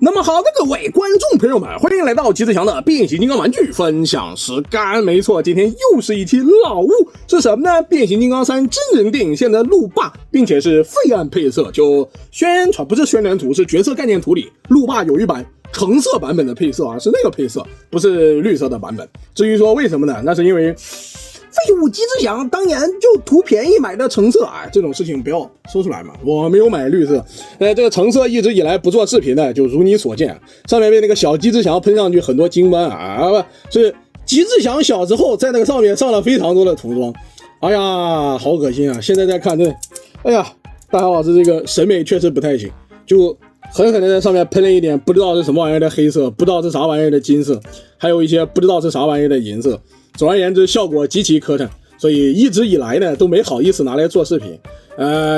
那么好的各位观众朋友们，欢迎来到吉志强的变形金刚玩具分享时间。没错，今天又是一期老物，是什么呢？变形金刚3真人电影线的路霸，并且是废暗配色，就宣传不是宣传图，是角色概念图里路霸有一版橙色版本的配色啊，是那个配色，不是绿色的版本。至于说为什么呢？那是因为废物吉志祥当年就图便宜买的橙色，这种事情不要说出来嘛。我没有买绿色，这个橙色一直以来不做视频的，就如你所见，上面被那个小吉志祥喷上去很多金斑啊，是吉志祥小时候在那个上面上了非常多的涂装，哎呀，好恶心啊！现在再看这，哎呀，大豪老师这个审美确实不太行，就狠狠的在上面喷了一点不知道是什么玩意儿的黑色，不知道是啥玩意儿的金色，还有一些不知道是啥玩意儿的银色。总而言之，效果极其磕碜，所以一直以来呢都没好意思拿来做视频。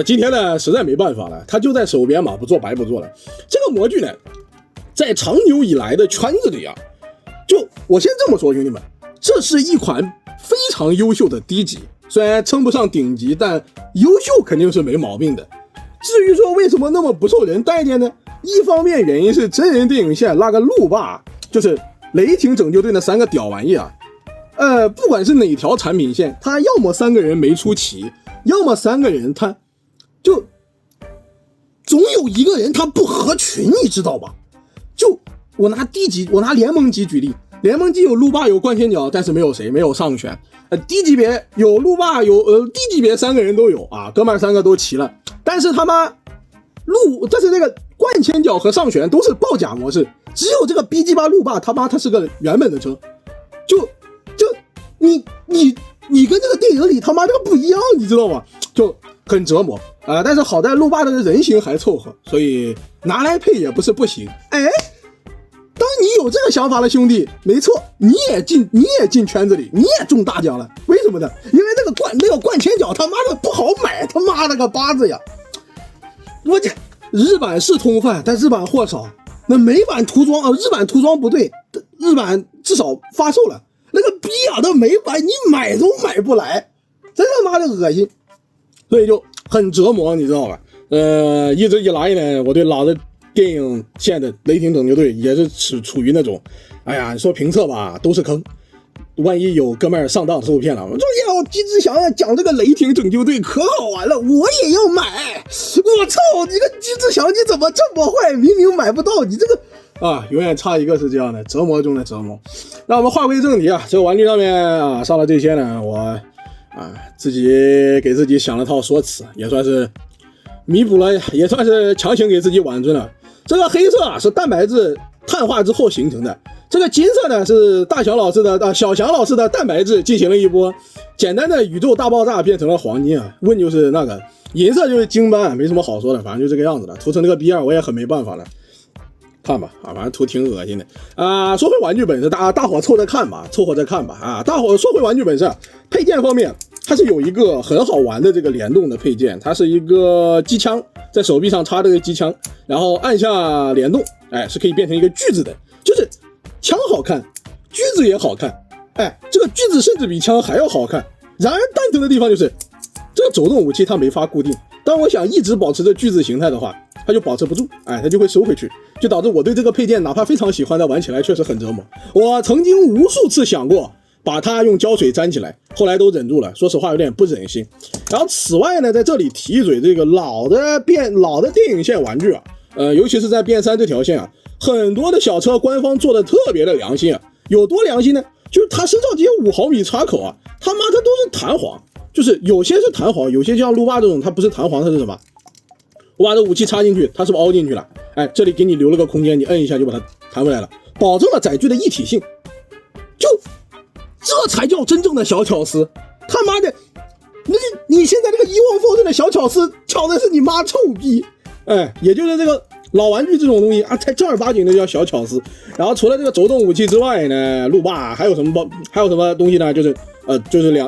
今天呢实在没办法了，它就在手边嘛，不做白不做了。这个模具呢，在长久以来的圈子里啊，就我先这么说，兄弟们，这是一款非常优秀的低级，虽然称不上顶级，但优秀肯定是没毛病的。至于说为什么那么不受人待见呢？一方面原因是真人电影线那个路霸，就是雷霆拯救队那3个屌玩意啊。不管是哪条产品线，他要么3个人没出齐，要么3个人他就总有一个人他不合群，你知道吧？就我拿低级，我拿联盟级举例，联盟级有路霸有冠千角，但是没有谁，没有上旋。低级别有路霸有低级别3个人都有啊，哥们儿3个都齐了，但是他妈但是那个冠千角和上旋都是爆甲模式，只有这个 BG8 路霸他妈他是个原本的车，就你跟这个电影里他妈这个不一样，你知道吗？就很折磨啊！但是好在路霸的人形还凑合，所以拿来配也不是不行。当你有这个想法了，兄弟，没错，你也进圈子里，你也中大奖了。为什么呢？因为那个冠千角他妈的不好买，他妈的个巴子呀！我这日版是通贩，但日版货少。那美版涂装日版涂装不对，日版至少发售了。那个逼样的美版你买都买不来，真他妈的恶心，所以就很折磨，你知道吧？一直以来呢，我对老的电影线的雷霆拯救队也是处于那种，哎呀，你说评测吧都是坑，万一有哥们儿上当受骗了，我说要吉志祥讲这个雷霆拯救队可好玩了，我也要买，我操，你个吉志祥你怎么这么坏？明明买不到，你这个。永远差一个是这样的，折磨中的折磨。那我们话归正题啊，这个玩具上面啊上了这些呢，我自己给自己想了套说辞，也算是弥补了，也算是强行给自己挽尊了。这个黑色是蛋白质碳化之后形成的，这个金色呢是小翔老师的蛋白质进行了一波简单的宇宙大爆炸，变成了黄金啊。问就是那个银色就是金斑，没什么好说的，反正就这个样子了。涂成这个逼样我也很没办法了。看吧反正图挺恶心的说回玩具本身，大伙凑合着看吧大伙说回玩具本身，配件方面它是有一个很好玩的这个联动的配件，它是一个机枪，在手臂上插这个机枪，然后按下联动，是可以变成一个锯子的，就是枪好看，锯子也好看，这个锯子甚至比枪还要好看。然而蛋疼的地方就是这个走动武器它没法固定，当我想一直保持着锯子形态的话，它就保持不住，它就会收回去，就导致我对这个配件哪怕非常喜欢的玩起来确实很折磨。我曾经无数次想过把它用胶水粘起来，后来都忍住了，说实话有点不忍心。然后此外呢，在这里提一嘴，这个老的电影线玩具尤其是在变3这条线很多的小车官方做的特别的良心有多良心呢？就是它身上这些5毫米插口他妈它都是弹簧，就是有些是弹簧，有些像路霸这种它不是弹簧，它是什么？我把这武器插进去，它是不是凹进去了？这里给你留了个空间，你摁一下就把它弹回来了，保证了载具的一体性。就这才叫真正的小巧思。他妈的，你现在这个遗忘风筝的小巧思，巧的是你妈臭逼。也就是这个老玩具这种东西才正儿八经的叫小巧思。然后除了这个轴动武器之外呢，路霸还有什么东西呢？就是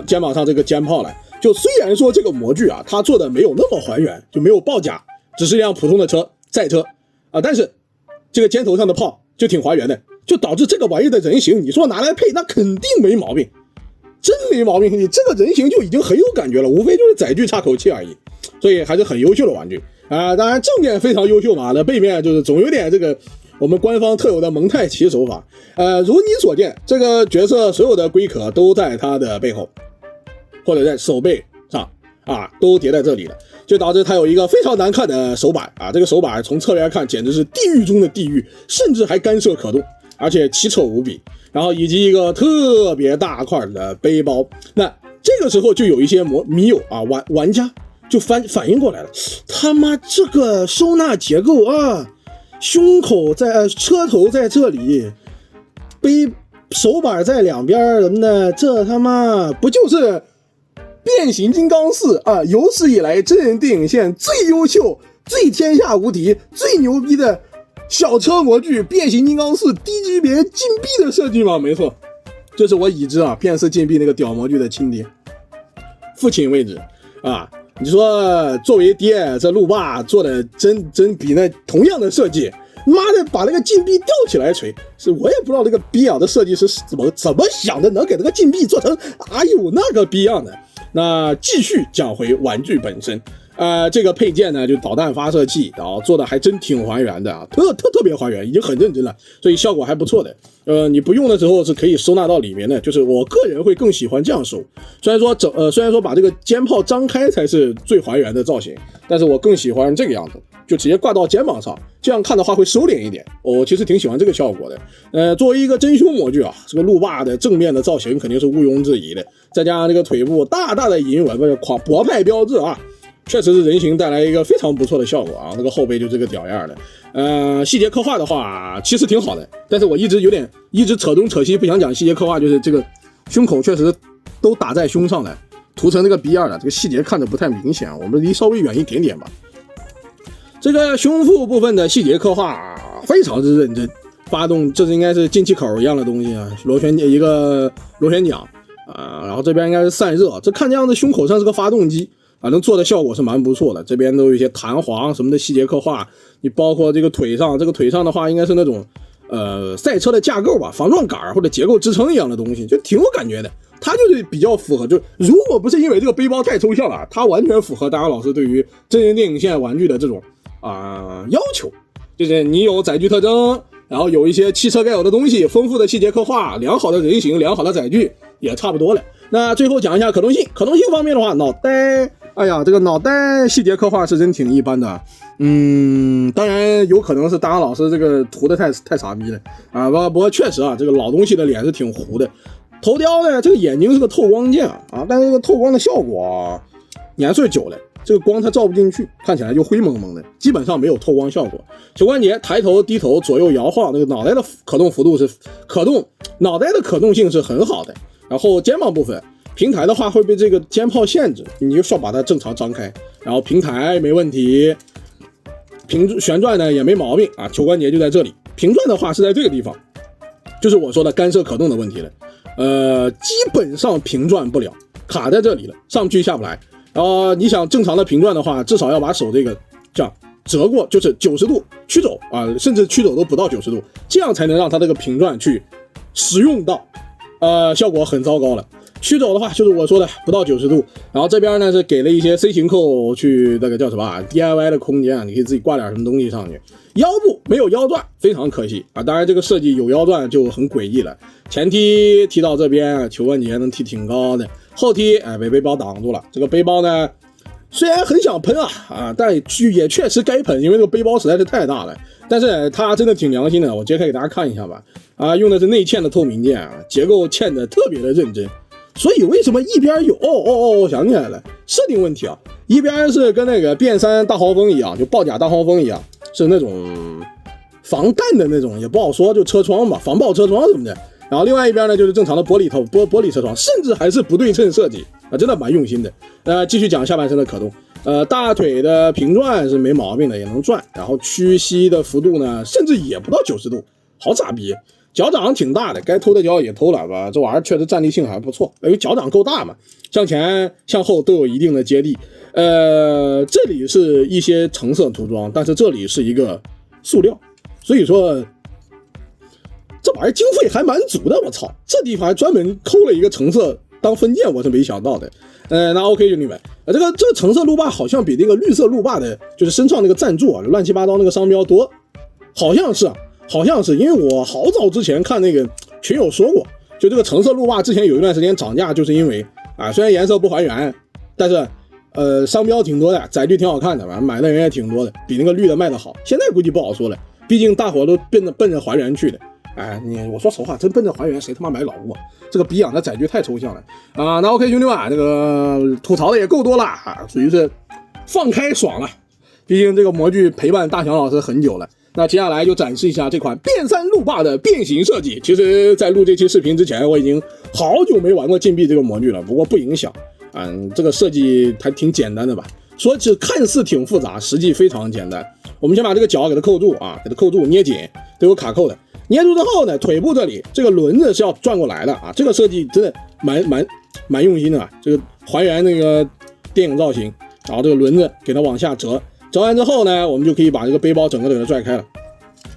肩膀上这个肩炮了。就虽然说这个模具它做的没有那么还原，就没有爆甲，只是一辆普通的赛车但是这个肩头上的炮就挺还原的，就导致这个玩意的人形，你说拿来配那肯定没毛病，真没毛病。你这个人形就已经很有感觉了，无非就是载具插口气而已，所以还是很优秀的玩具当然正面非常优秀嘛，那背面就是总有点这个我们官方特有的蒙太奇手法。如你所见，这个角色所有的龟壳都在它的背后，或者在手背上啊，都叠在这里了，就导致它有一个非常难看的手把啊。这个手把从侧面看简直是地狱中的地狱，甚至还干涉可动，而且奇丑无比。然后以及一个特别大块的背包。那这个时候就有一些迷友啊玩家就反应过来了，他妈这个收纳结构啊，胸口在车头在这里，手把在两边什么的，这他妈不就是变形金刚4啊，有史以来真人电影线最优秀、最天下无敌、最牛逼的小车模具变形金刚4低级别禁闭的设计吗？没错，这是我已知啊片4禁闭那个屌模具的亲爹，父亲位置啊。你说作为爹，这路霸做的真比那同样的设计，妈的把那个禁闭吊起来锤，是我也不知道那个逼样的设计师怎么想的，能给那个禁闭做成有那个逼样的。那继续讲回玩具本身。这个配件呢，就导弹发射器，然后做的还真挺还原的啊，特别还原，已经很认真了，所以效果还不错的。你不用的时候是可以收纳到里面的，就是我个人会更喜欢这样收。虽然说把这个肩炮张开才是最还原的造型，但是我更喜欢这个样子，就直接挂到肩膀上，这样看的话会收敛一点。我其实挺喜欢这个效果的。作为一个真胸模具啊，这个路霸的正面的造型肯定是毋庸置疑的，再加上这个腿部大大的银纹，博派标志啊。确实是人形带来一个非常不错的效果啊，那个后背就这个屌样的。细节刻画的话其实挺好的，但是我一直扯东扯西不想讲细节刻画，就是这个胸口确实都打在胸上了，涂成那个逼样的，这个细节看着不太明显，我们离稍微远一点点吧。这个胸腹部分的细节刻画非常之认真，发动这应该是进气口一样的东西啊，一个螺旋桨啊，然后这边应该是散热，这看这样子胸口上是个发动机。反正做的效果是蛮不错的，这边都有一些弹簧什么的细节刻画，你包括这个腿上的话应该是那种赛车的架构吧，防撞杆或者结构支撑一样的东西，就挺有感觉的。它就是比较符合，就如果不是因为这个背包太抽象了，它完全符合大家老师对于真人电影线玩具的这种要求，就是你有载具特征，然后有一些汽车该有的东西，丰富的细节刻画，良好的人形，良好的载具也差不多了。那最后讲一下可动性方面的话，脑袋，这个脑袋细节刻画是真挺一般的。当然有可能是大家老师这个涂的太傻逼了啊，不过确实啊，这个老东西的脸是挺糊的。头雕呢，这个眼睛是个透光件啊，但是这个透光的效果年岁久了，这个光它照不进去，看起来就灰蒙蒙的，基本上没有透光效果。手关节抬头低头左右摇晃，那个脑袋的可动幅度是脑袋的可动性是很好的。然后肩膀部分平台的话会被这个肩炮限制，你就需要把它正常张开，然后平台没问题，旋转呢也没毛病啊，球关节就在这里，平转的话是在这个地方，就是我说的干涉可动的问题了。基本上平转不了，卡在这里了，上不去下不来。然后你想正常的平转的话，至少要把手这个这样折过，就是90度曲肘啊，甚至曲肘都不到90度，这样才能让它这个平转去使用到。效果很糟糕了。曲肘的话就是我说的不到90度，然后这边呢是给了一些 C 型扣去那个叫什么DIY 的空间，你可以自己挂点什么东西上去。腰部没有腰钻，非常可惜啊！当然这个设计有腰钻就很诡异了。前踢踢到这边，球关节能踢挺高的，后踢被背包挡住了。这个背包呢虽然很想喷但也确实该喷，因为这个背包实在是太大了。但是它真的挺良心的，我揭开给大家看一下吧。用的是内嵌的透明件结构嵌的特别的认真。所以为什么一边有我想起来了，设定问题啊，一边是跟那个变3大黄蜂一样，就爆甲大黄蜂一样，是那种防弹的那种，也不好说，就车窗吧，防爆车窗什么的。然后另外一边呢就是正常的玻璃车窗，甚至还是不对称设计真的蛮用心的。继续讲下半身的可动。大腿的平转是没毛病的，也能转，然后屈膝的幅度呢甚至也不到90度，好傻逼。脚掌挺大的，该偷的脚也偷了吧，这玩意儿确实站立性还不错，因为脚掌够大嘛，向前向后都有一定的接地。这里是一些橙色涂装，但是这里是一个塑料，所以说这玩意儿经费还蛮足的，我操，这地方还专门抠了一个橙色当分件，我是没想到的。那 OK 兄弟们，这个橙色路霸好像比那个绿色路霸的就是身上那个赞助乱七八糟那个商标多，好像是好像是因为我好早之前看那个群友说过，就这个橙色路霸之前有一段时间涨价，就是因为虽然颜色不还原，但是商标挺多的，载具挺好看的，反正买的人也挺多的，比那个绿的卖的好。现在估计不好说了，毕竟大伙都奔着还原去的。我说实话，真奔着还原，谁他妈买老物啊？这个比养的载具太抽象了啊！那 OK 兄弟们，这个吐槽的也够多了啊，属于是放开爽了。毕竟这个模具陪伴大强老师很久了。那接下来就展示一下这款变三路霸的变形设计。其实在录这期视频之前，我已经好久没玩过禁闭这个模具了，不过不影响。这个设计还挺简单的吧，说起看似挺复杂，实际非常简单。我们先把这个脚给它扣住啊，给它扣住，捏紧，都有卡扣的。捏住之后呢，腿部这里这个轮子是要转过来的啊，这个设计真的蛮用心的啊，这个还原那个电影造型，然后这个轮子给它往下折，折完之后呢，我们就可以把这个背包整个给它拽开了，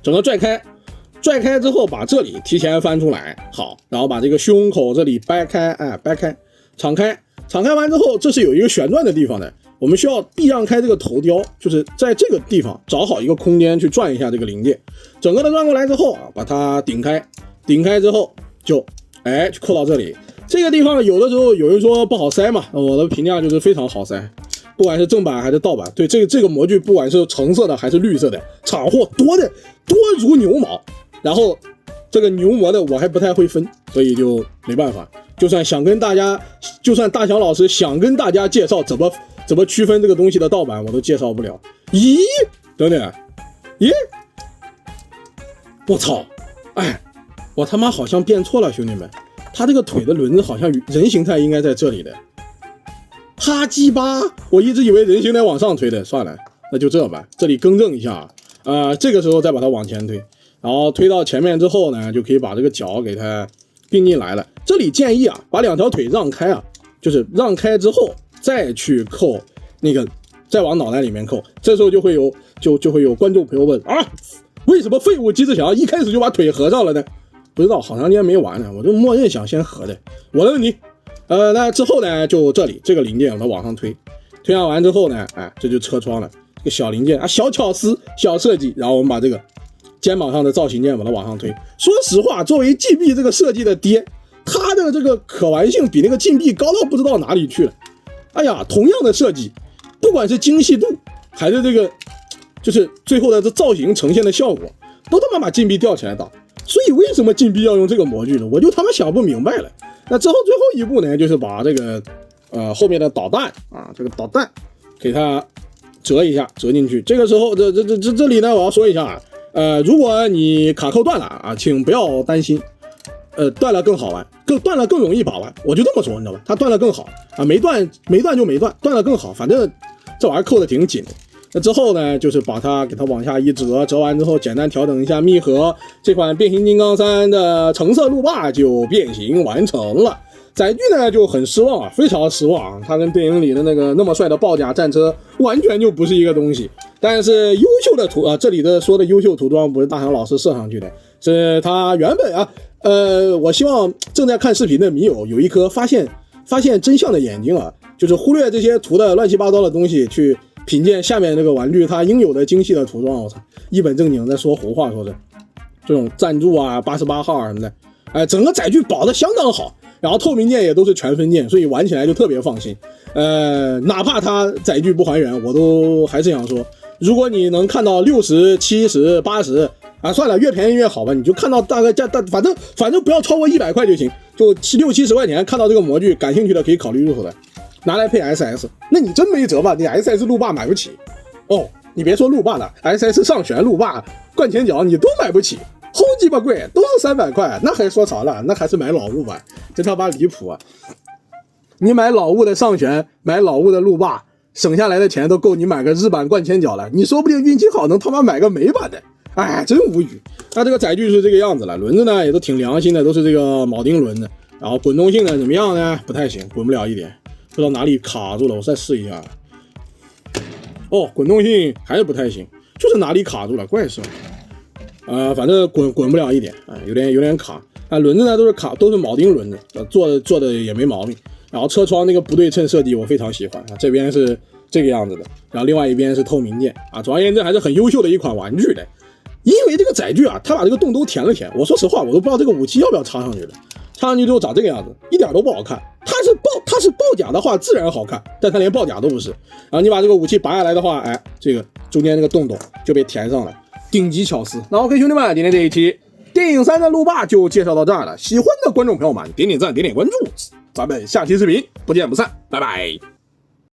整个拽开之后把这里提前翻出来，好，然后把这个胸口这里掰开，掰开，敞开完之后，这是有一个旋转的地方的。我们需要避让开这个头雕，就是在这个地方找好一个空间去转一下这个零件，整个的转过来之后把它顶开之后就扣到这里。这个地方有的时候有人说不好塞嘛，我的评价就是非常好塞，不管是正版还是盗版。对，这个模具不管是橙色的还是绿色的，厂货多如牛毛，然后这个牛膜的我还不太会分，所以就没办法。就算大强老师想跟大家介绍怎么区分这个东西的盗版，我都介绍不了。咦，等等，咦，我操，我他妈好像变错了，兄弟们，他这个腿的轮子好像人形态应该在这里的，哈鸡巴，我一直以为人形态往上推的，算了，那就这吧，这里更正一下这个时候再把它往前推，然后推到前面之后呢，就可以把这个脚给它并进来了。这里建议把两条腿让开就是让开之后再去扣那个，再往脑袋里面扣。这时候就会有观众朋友问为什么废物机智侠一开始就把腿合上了呢？不知道，好长时间没玩了，我就默认想先合的。我的问题，那之后呢，就这里这个零件我它往上推上完之后呢，这就车窗了，这个小零件小巧思小设计，然后我们把这个肩膀上的造型件把它往上推。说实话，作为禁闭这个设计的爹，它的这个可玩性比那个禁闭高到不知道哪里去了。同样的设计，不管是精细度还是这个就是最后的这造型呈现的效果，都他妈把禁闭吊起来打。所以为什么禁闭要用这个模具呢？我就他妈想不明白了。那之后最后一步呢，就是把这个后面的导弹这个导弹给它折一下，折进去。这个时候这里呢，我要说一下如果你卡扣断了请不要担心，断了更好玩，断了更容易把玩，我就这么说，你知道吧？它断了更好没断就没断，断了更好，反正这玩意儿扣的挺紧的。那之后呢，就是把它给它往下一折，折完之后简单调整一下密合，这款变形金刚3的橙色路霸就变形完成了。载具呢就很失望非常失望它跟电影里的那么帅的爆甲战车完全就不是一个东西。但是优秀的这里的说的优秀涂装不是大强老师设上去的，是他原本我希望正在看视频的迷友有一颗发现真相的眼睛就是忽略这些涂的乱七八糟的东西，去品鉴下面这个玩具它应有的精细的涂装。我操，一本正经在说胡话，说的这种赞助88号什么的，整个载具保的相当好，然后透明件也都是全分件，所以玩起来就特别放心。哪怕它载具不还原，我都还是想说，如果你能看到60、70、80算了，越便宜越好吧，你就看到大概反正不要超过100块就行，就60、70块钱看到这个模具，感兴趣的可以考虑入手的。拿来配 SS， 那你真没辙吧？你 SS 路霸买不起你别说路霸了， SS 上旋路霸、灌前脚你都买不起，齁鸡巴贵，都是300块，那还说啥了？那还是买老物吧，真他妈离谱你买老物的上旋，买老物的路霸，省下来的钱都够你买个日版灌前脚了，你说不定运气好能他妈买个美版的。真无语。那这个载具是这个样子了，轮子呢也都挺良心的，都是这个铆钉轮子，然后滚动性呢怎么样呢？不太行，滚不了一点，不知道哪里卡住了，我再试一下。滚动性还是不太行，就是哪里卡住了，怪事反正滚不了一点有点卡轮子呢都是铆钉轮子，做的也没毛病。然后车窗那个不对称设计我非常喜欢这边是这个样子的，然后另外一边是透明件总而言之还是很优秀的一款玩具的。因为这个载具啊，他把这个洞都填了填，我说实话，我都不知道这个武器要不要插上去的。插上去之后长这个样子，一点都不好看。它是爆甲的话，自然好看，但它连爆甲都不是。然后你把这个武器拔下来的话，哎，这个中间这个洞就被填上了，顶级巧思。那 OK， 兄弟们，今天这一期电影3的路霸就介绍到这儿了。喜欢的观众朋友们，点点赞，点点关注，咱们下期视频不见不散，拜拜。